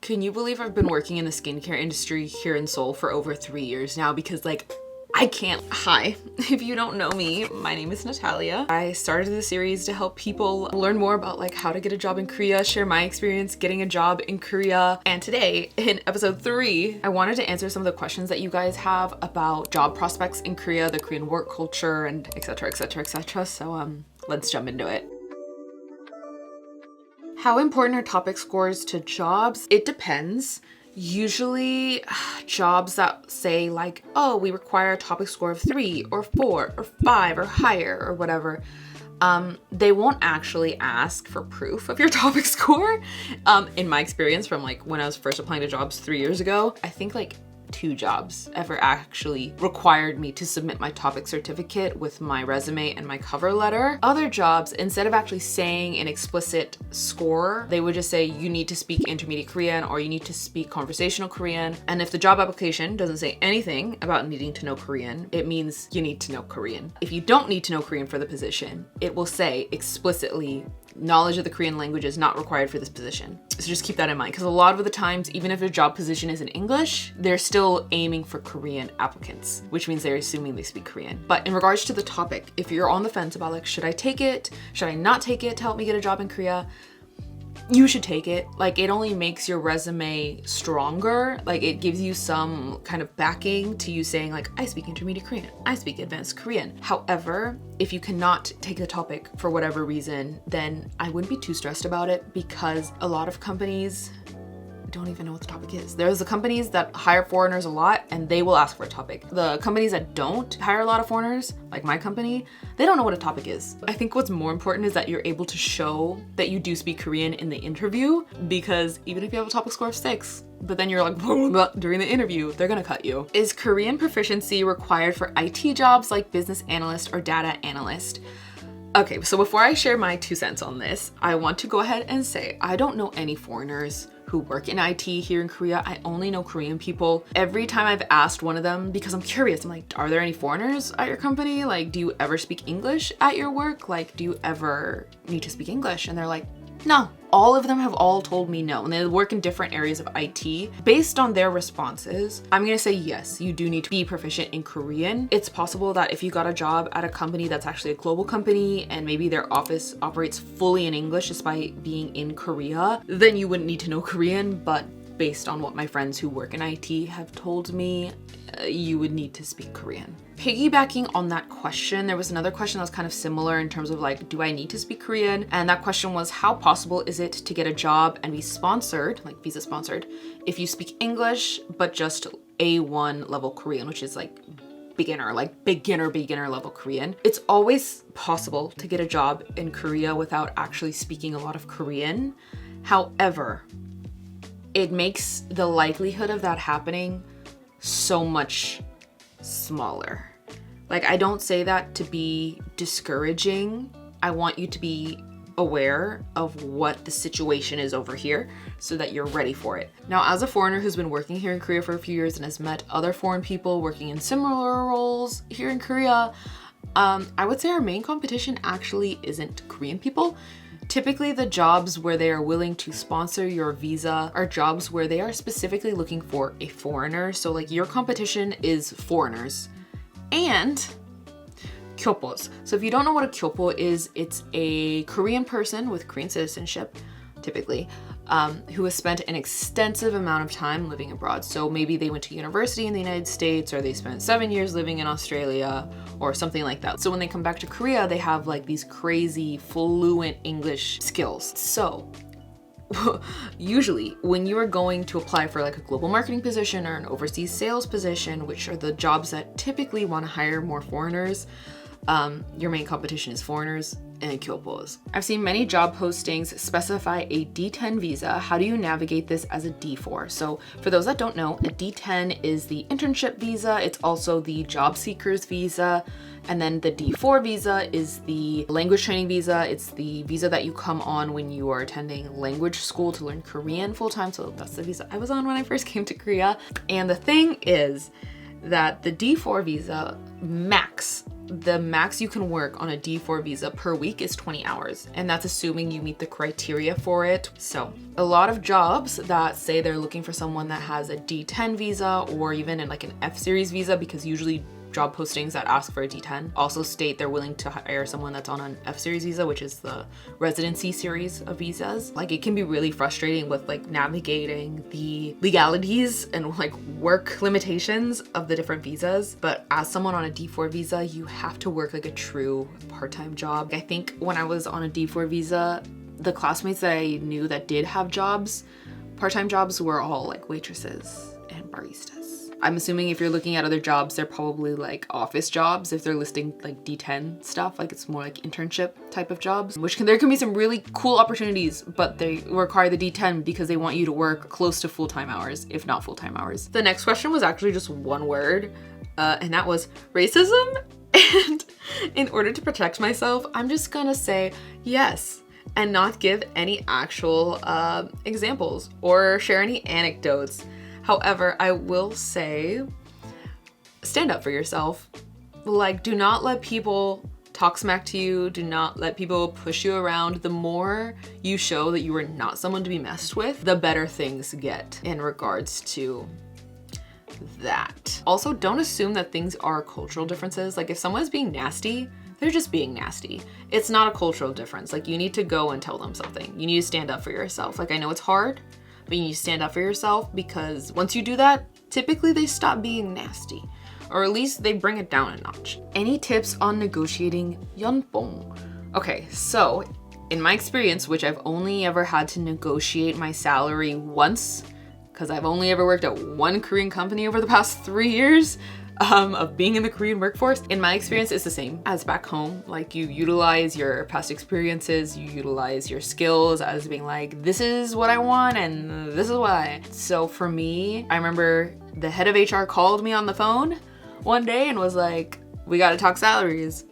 Can you believe I've been working in the skincare industry here in Seoul for over 3 years now? Because like, I can't. Hi, if you don't know me, my name is Natalia. I started this series to help people learn more about like how to get a job in Korea, share my experience getting a job in Korea. And today in episode 3, I wanted to answer some of the questions that you guys have about job prospects in Korea, the Korean work culture, and etc, etc, etc. So let's jump into it. How important are TOPIK scores to jobs? It depends. Usually jobs that say like, oh, we require a TOPIK score of 3 or 4 or 5 or higher or whatever, they won't actually ask for proof of your TOPIK score. In my experience from like when I was first applying to jobs 3 years ago, I think like 2 jobs ever actually required me to submit my TOPIK certificate with my resume and my cover letter. Other jobs, instead of actually saying an explicit score, they would just say you need to speak intermediate Korean or you need to speak conversational Korean. And if the job application doesn't say anything about needing to know Korean, it means you need to know Korean. If you don't need to know Korean for the position, it will say explicitly knowledge of the Korean language is not required for this position. So just keep that in mind, because a lot of the times, even if a job position is in English, they're still aiming for Korean applicants, which means they're assuming they speak Korean. But in regards to the TOPIK, if you're on the fence about like, should I take it? Should I not take it to help me get a job in Korea? You should take it. Like, it only makes your resume stronger. Like, it gives you some kind of backing to you saying like, I speak intermediate Korean, I speak advanced Korean. However, if you cannot take the TOPIK for whatever reason, then I wouldn't be too stressed about it, because a lot of companies don't even know what the TOPIK is. There's the companies that hire foreigners a lot and they will ask for a TOPIK. The companies that don't hire a lot of foreigners, like my company, they don't know what a TOPIK is. I think what's more important is that you're able to show that you do speak Korean in the interview, because even if you have a TOPIK score of 6, but then you're like during the interview, they're gonna cut you. Is Korean proficiency required for IT jobs like business analyst or data analyst? Okay, so before I share my 2 cents on this, I want to go ahead and say I don't know any foreigners who work in IT here in Korea. I only know Korean people. Every time I've asked one of them, because I'm curious, I'm like, are there any foreigners at your company? Like, do you ever speak English at your work? Like, do you ever need to speak English? And they're like, no. All of them have all told me no, and they work in different areas of IT. Based on their responses, I'm gonna say yes, you do need to be proficient in Korean. It's possible that if you got a job at a company that's actually a global company and maybe their office operates fully in English despite being in Korea, then you wouldn't need to know Korean. But based on what my friends who work in IT have told me, you would need to speak Korean. Piggybacking on that question, there was another question that was kind of similar in terms of like, do I need to speak Korean? And that question was, how possible is it to get a job and be sponsored, like visa sponsored, if you speak English, but just A1 level Korean, which is like beginner level Korean. It's always possible to get a job in Korea without actually speaking a lot of Korean. However, it makes the likelihood of that happening so much smaller. Like, I don't say that to be discouraging. I want you to be aware of what the situation is over here so that you're ready for it. Now, as a foreigner who's been working here in Korea for a few years and has met other foreign people working in similar roles here in Korea, I would say our main competition actually isn't Korean people. Typically, the jobs where they are willing to sponsor your visa are jobs where they are specifically looking for a foreigner. So like, your competition is foreigners and kyopos. So if you don't know what a kyopo is, it's a Korean person with Korean citizenship, typically, who has spent an extensive amount of time living abroad. So maybe they went to university in the United States, or they spent 7 years living in Australia or something like that. So when they come back to Korea, they have like these crazy fluent English skills. So usually when you are going to apply for like a global marketing position or an overseas sales position, which are the jobs that typically want to hire more foreigners, your main competition is foreigners and kyopos. I've seen many job postings specify a D10 visa. How do you navigate this as a D4? So for those that don't know, a D10 is the internship visa. It's also the job seekers visa. And then the D4 visa is the language training visa. It's the visa that you come on when you are attending language school to learn Korean full-time. So that's the visa I was on when I first came to Korea. And the thing is that the D4 visa max the max you can work on a D4 visa per week is 20 hours, and that's assuming you meet the criteria for it. So a lot of jobs that say they're looking for someone that has a D10 visa or even in like an F series visa, because usually job postings that ask for a D10 also state they're willing to hire someone that's on an F series visa, which is the residency series of visas. Like, it can be really frustrating with like navigating the legalities and like work limitations of the different visas. But as someone on a D4 visa, you have to work like a true part-time job. I think when I was on a D4 visa, the classmates that I knew that did have jobs, part-time jobs, were all like waitresses and baristas. I'm assuming if you're looking at other jobs, they're probably like office jobs. If they're listing like D10 stuff, like it's more like internship type of jobs, which there can be some really cool opportunities, but they require the D10 because they want you to work close to full-time hours, if not full-time hours. The next question was actually just one word, and that was racism. And in order to protect myself, I'm just gonna say yes and not give any actual examples or share any anecdotes. However, I will say, stand up for yourself. Like, do not let people talk smack to you. Do not let people push you around. The more you show that you are not someone to be messed with, the better things get in regards to that. Also, don't assume that things are cultural differences. Like, if someone is being nasty, they're just being nasty. It's not a cultural difference. Like, you need to go and tell them something. You need to stand up for yourself. Like, I know it's hard, but you need to stand up for yourself, because once you do that, typically they stop being nasty, or at least they bring it down a notch. Any tips on negotiating yeonbong? Okay, so in my experience, which I've only ever had to negotiate my salary once, because I've only ever worked at one Korean company over the past 3 years, of being in the Korean workforce. In my experience, it's the same as back home. Like, you utilize your past experiences, you utilize your skills as being like, this is what I want and this is why. So for me, I remember the head of HR called me on the phone one day and was like, we gotta talk salaries.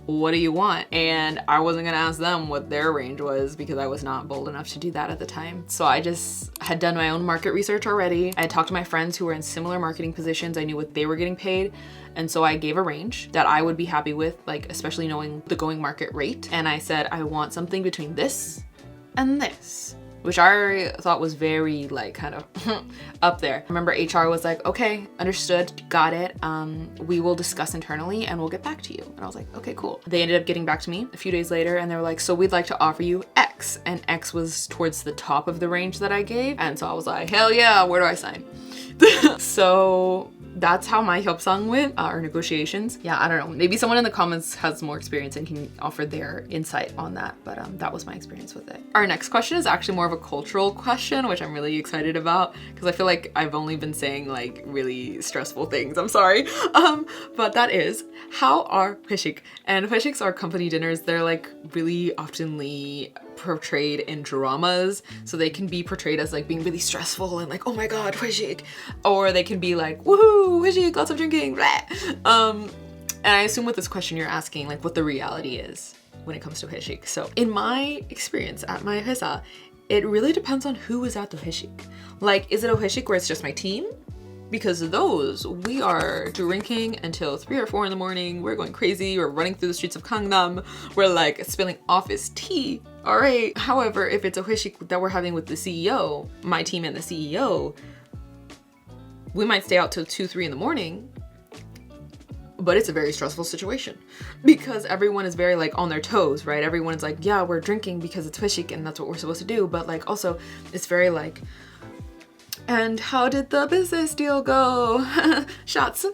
What do you want? And I wasn't gonna ask them what their range was because I was not bold enough to do that at the time. So I just had done my own market research already. I had talked to my friends who were in similar marketing positions. I knew what they were getting paid. And so I gave a range that I would be happy with, like, especially knowing the going market rate. And I said, I want something between this and this, which I thought was very like kind of up there. I remember HR was like, okay, understood, got it. We will discuss internally and we'll get back to you. And I was like, okay, cool. They ended up getting back to me a few days later and they were like, so we'd like to offer you X. And X was towards the top of the range that I gave. And so I was like, hell yeah, where do I sign? So that's how my hyopsang went, or negotiations. Yeah, I don't know. Maybe someone in the comments has more experience and can offer their insight on that, but that was my experience with it. Our next question is actually more of a cultural question, which I'm really excited about because I feel like I've only been saying like really stressful things. I'm sorry. But that is, how are 회식? And 회식s are company dinners. They're like really oftenly portrayed in dramas, so they can be portrayed as like being really stressful and like, oh my god, 회식, or they can be like, woohoo, 회식, lots of drinking, blah. And I assume with this question you're asking like what the reality is when it comes to 회식. So in my experience at my 회사, it really depends on who is at the 회식. Like, is it a 회식 where it's just my team? Because those, we are drinking until 3 or 4 in the morning. We're going crazy. We're running through the streets of Gangnam. We're like spilling office tea. All right. However, if it's a 회식 that we're having with the CEO, my team and the CEO, we might stay out till 2, 3 in the morning. But it's a very stressful situation because everyone is very like on their toes, right? Everyone's like, yeah, we're drinking because it's 회식 and that's what we're supposed to do. But like also it's very like, and how did the business deal go? Shots.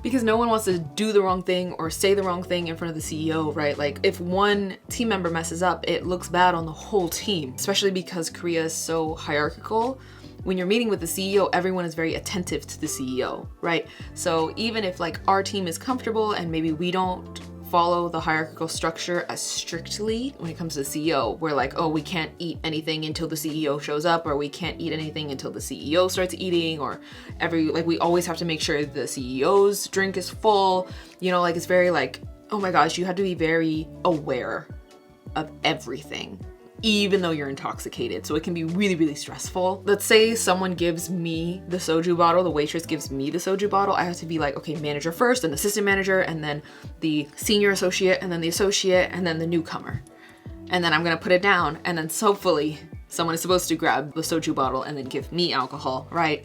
Because no one wants to do the wrong thing or say the wrong thing in front of the CEO, right? Like if one team member messes up, it looks bad on the whole team, especially because Korea is so hierarchical. When you're meeting with the CEO, everyone is very attentive to the CEO, right? So even if like our team is comfortable and maybe we don't follow the hierarchical structure as strictly when it comes to the CEO, we're like, oh, we can't eat anything until the CEO shows up, or we can't eat anything until the CEO starts eating, or we always have to make sure the CEO's drink is full, you know, like it's very like, oh my gosh, you have to be very aware of everything even though you're intoxicated. So it can be really, really stressful. Let's say someone gives me the soju bottle, the waitress gives me the soju bottle. I have to be like, okay, manager first, and assistant manager, and then the senior associate, and then the associate, and then the newcomer. And then I'm gonna put it down, and then hopefully someone is supposed to grab the soju bottle and then give me alcohol, right?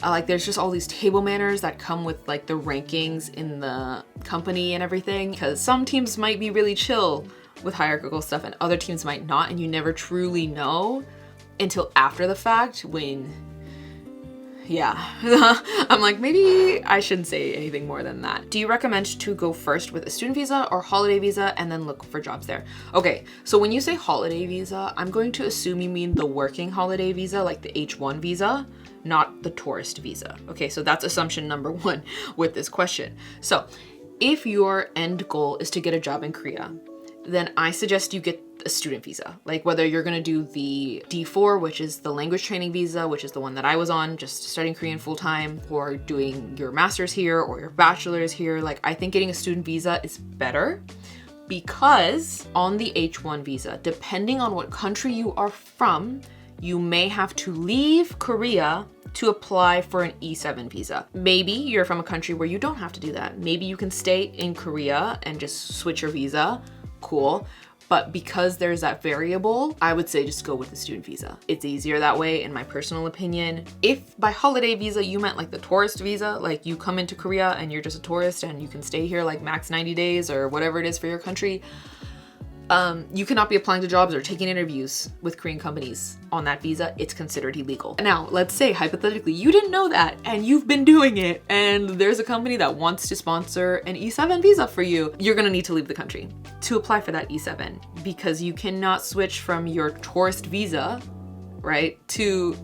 Like there's just all these table manners that come with like the rankings in the company and everything, because some teams might be really chill with hierarchical stuff and other teams might not, and you never truly know until after the fact when, yeah, I'm like, maybe I shouldn't say anything more than that. Do you recommend to go first with a student visa or holiday visa and then look for jobs there? Okay, so when you say holiday visa, I'm going to assume you mean the working holiday visa, like the H1 visa, not the tourist visa. Okay, so that's assumption number one with this question. So if your end goal is to get a job in Korea, then I suggest you get a student visa. Like whether you're gonna do the D4, which is the language training visa, which is the one that I was on, just studying Korean full time, or doing your master's here or your bachelor's here. Like I think getting a student visa is better, because on the H1 visa, depending on what country you are from, you may have to leave Korea to apply for an E7 visa. Maybe you're from a country where you don't have to do that. Maybe you can stay in Korea and just switch your visa. Cool. But because there's that variable, I would say just go with the student visa. It's easier that way, in my personal opinion. If by holiday visa you meant like the tourist visa, like you come into Korea and you're just a tourist and you can stay here like max 90 days or whatever it is for your country, you cannot be applying to jobs or taking interviews with Korean companies on that visa. It's considered illegal. Now, let's say hypothetically you didn't know that and you've been doing it, and there's a company that wants to sponsor an E7 visa for you. You're gonna need to leave the country to apply for that E7, because you cannot switch from your tourist visa, right, to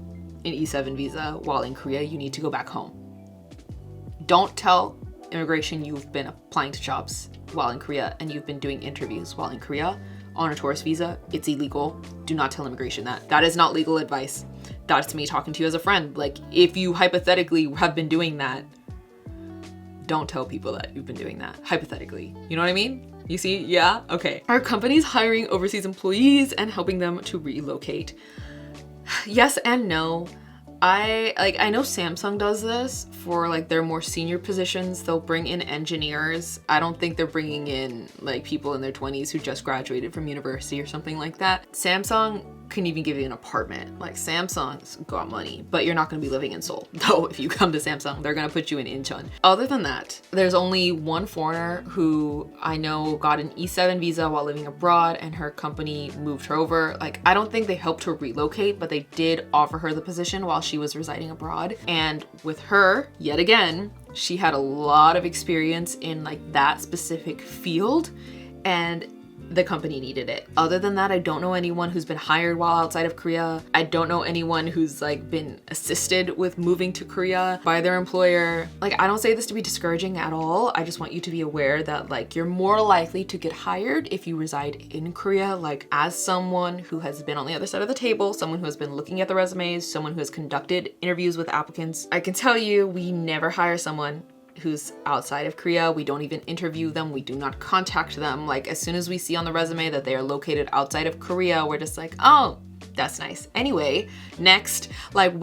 an E7 visa while in Korea. You need to go back home. Don't tell immigration you've been applying to jobs while in Korea and you've been doing interviews while in Korea on a tourist visa. It's illegal. Do not tell immigration that. That is not legal advice. That's me talking to you as a friend. Like if you hypothetically have been doing that, don't tell people that you've been doing that, hypothetically. You know what I mean? You see? Yeah? Okay. Are companies hiring overseas employees and helping them to relocate? Yes and no. I know Samsung does this for like their more senior positions. They'll bring in engineers. I don't think they're bringing in like people in their 20s who just graduated from university or something like that. Samsung can even give you an apartment. Like Samsung's got money, but you're not gonna be living in Seoul. Though if you come to Samsung, they're gonna put you in Incheon. Other than that, there's only one foreigner who I know got an E7 visa while living abroad and her company moved her over. Like I don't think they helped her relocate, but they did offer her the position while she was residing abroad. And with her, yet again, she had a lot of experience in like that specific field, and the company needed it. Other than that, I don't know anyone who's been hired while outside of Korea. I don't know anyone who's like been assisted with moving to Korea by their employer. Like I don't say this to be discouraging at all. I just want you to be aware that like you're more likely to get hired if you reside in Korea, like as someone who has been on the other side of the table, someone who has been looking at the resumes, someone who has conducted interviews with applicants. I can tell you, we never hire someone who's outside of Korea. We don't even interview them. We do not contact them. Like as soon as we see on the resume that they are located outside of Korea, we're just like, oh, that's nice. Anyway, next, like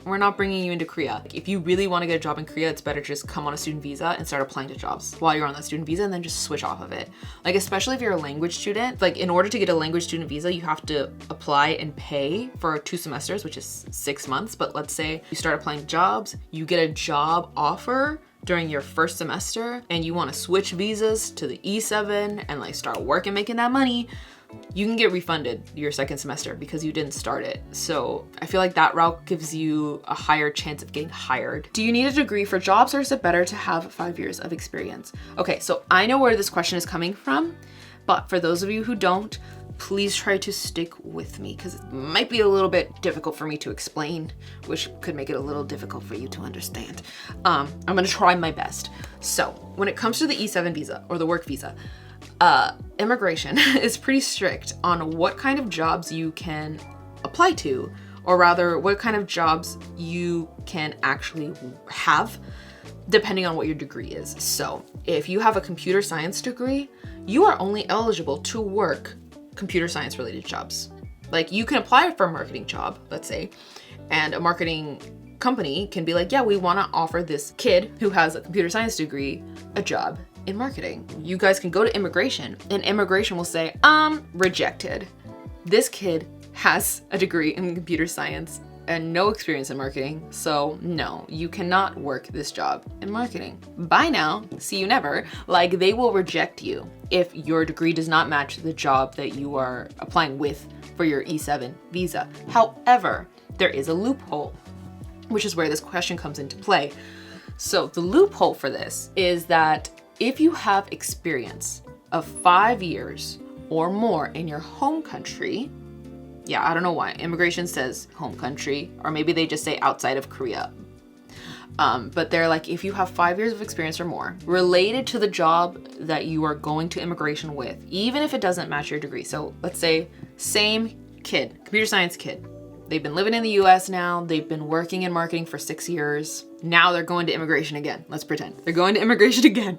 we're not bringing you into Korea. If you really want to get a job in Korea, it's better to just come on a student visa and start applying to jobs while you're on that student visa and then just switch off of it. Like, especially if you're a language student, like in order to get a language student visa, you have to apply and pay for 2 semesters, which is 6 months. But let's say you start applying to jobs, you get a job offer during your first semester and you want to switch visas to the E7 and like start working, making that money, you can get refunded your second semester because you didn't start it. So I feel like that route gives you a higher chance of getting hired. Do you need a degree for jobs, or is it better to have 5 years of experience? Okay, so I know where this question is coming from, but for those of you who don't, please try to stick with me because it might be a little bit difficult for me to explain, which could make it a little difficult for you to understand. I'm gonna try my best. So when it comes to the E7 visa or the work visa, immigration is pretty strict on what kind of jobs you can apply to, or rather what kind of jobs you can actually have depending on what your degree is. So if you have a computer science degree, you are only eligible to work computer science related jobs. Like you can apply for a marketing job, let's say, and a marketing company can be like, yeah, we want to offer this kid who has a computer science degree a job in marketing. You guys can go to immigration and immigration will say, rejected. This kid has a degree in computer science and no experience in marketing, so no, you cannot work this job in marketing. Bye now, see you never. Like they will reject you if your degree does not match the job that you are applying with for your E7 visa. However, there is a loophole, which is where this question comes into play. So the loophole for this is that if you have experience of 5 years or more in your home country, yeah, I don't know why immigration says home country, or maybe they just say outside of Korea. But they're like, if you have 5 years of experience or more related to the job that you are going to immigration with, even if it doesn't match your degree. So let's say same kid, computer science kid. They've been living in the US now. They've been working in marketing for 6 years. Now they're going to immigration again. Let's pretend. They're going to immigration again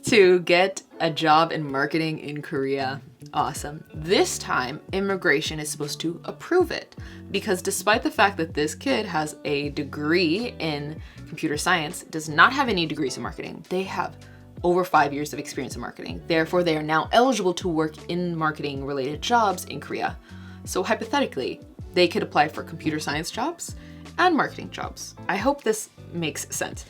to get a job in marketing in Korea. Awesome. This time, immigration is supposed to approve it because despite the fact that this kid has a degree in computer science, does not have any degrees in marketing, they have over 5 years of experience in marketing. Therefore, they are now eligible to work in marketing related jobs in Korea. So hypothetically, they could apply for computer science jobs and marketing jobs. I hope this makes sense.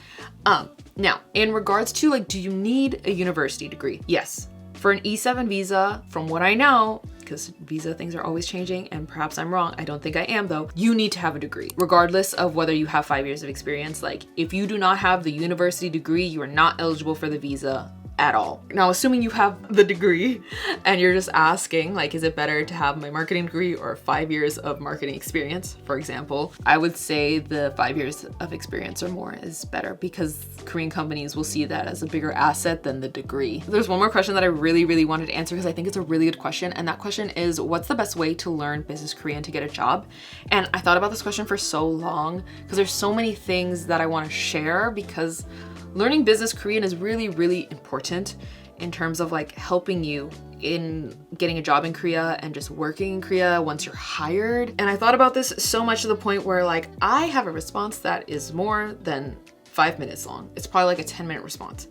Now, in regards to like, do you need a university degree? Yes. For an E7 visa, from what I know, because visa things are always changing and perhaps I'm wrong, I don't think I am though, you need to have a degree. Regardless of whether you have 5 years of experience, like if you do not have the university degree, you are not eligible for the visa at all. Now, assuming you have the degree and you're just asking, like, is it better to have my marketing degree or 5 years of marketing experience, for example, I would say the 5 years of experience or more is better because Korean companies will see that as a bigger asset than the degree. There's one more question that I really wanted to answer because I think it's a really good question. And that question is, what's the best way to learn business Korean to get a job? And I thought about this question for so long because there's so many things that I want to share because learning business Korean is really important in terms of like helping you in getting a job in Korea and just working in Korea once you're hired. And I thought about this so much to the point where like I have a response that is more than 5 minutes long. It's probably like a 10-minute response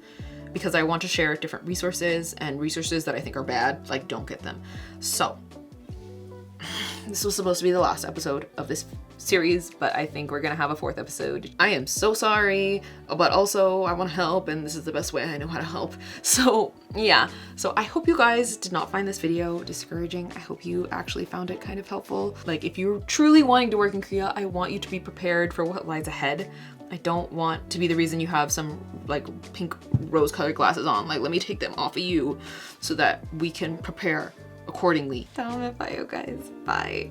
because I want to share different resources and resources that I think are bad, like don't get them. So this was supposed to be the last episode of this series, but I think we're gonna have a 4th episode. I am so sorry, but also I want to help and this is the best way I know how to help. So yeah, so I hope you guys did not find this video discouraging. I hope you actually found it kind of helpful. Like if you're truly wanting to work in Korea, I want you to be prepared for what lies ahead. I don't want to be the reason you have some like pink rose colored glasses on. Like let me take them off of you so that we can prepare accordingly. Bye you guys. Bye.